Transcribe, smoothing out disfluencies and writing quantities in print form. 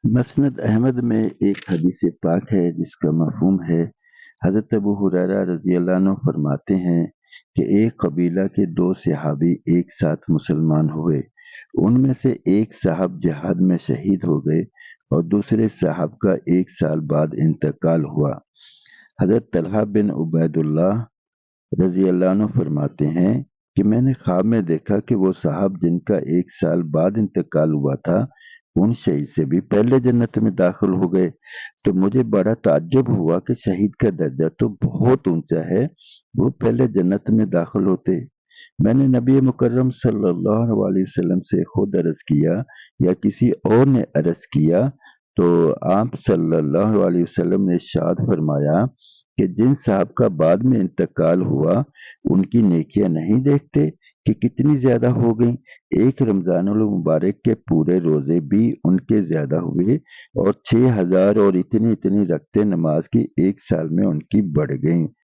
مسند احمد میں ایک حدیث پاک ہے جس کا مفہوم ہے، حضرت ابو ہریرہ رضی اللہ عنہ فرماتے ہیں کہ ایک قبیلہ کے دو صحابی ایک ساتھ مسلمان ہوئے۔ ان میں سے ایک صاحب جہاد میں شہید ہو گئے اور دوسرے صاحب کا 1 سال بعد انتقال ہوا۔ حضرت طلحہ بن عبید اللہ رضی اللہ عنہ فرماتے ہیں کہ میں نے خواب میں دیکھا کہ وہ صاحب جن کا 1 سال بعد انتقال ہوا تھا ان شہید سے بھی پہلے جنت میں داخل ہو گئے، تو مجھے بڑا تعجب ہوا کہ شہید کا درجہ تو بہت اونچا ہے، وہ پہلے جنت میں داخل ہوتے۔ میں نے نبی مکرم صلی اللہ علیہ وسلم سے خود عرض کیا یا کسی اور نے عرض کیا تو آپ صلی اللہ علیہ وسلم نے ارشاد فرمایا کہ جن صاحب کا بعد میں انتقال ہوا ان کی نیکیاں نہیں دیکھتے کہ کتنی زیادہ ہو گئیں۔ ایک رمضان المبارک کے پورے روزے بھی ان کے زیادہ ہوئے اور 6000 اور اتنی رکعتیں نماز کی 1 سال میں ان کی بڑھ گئیں۔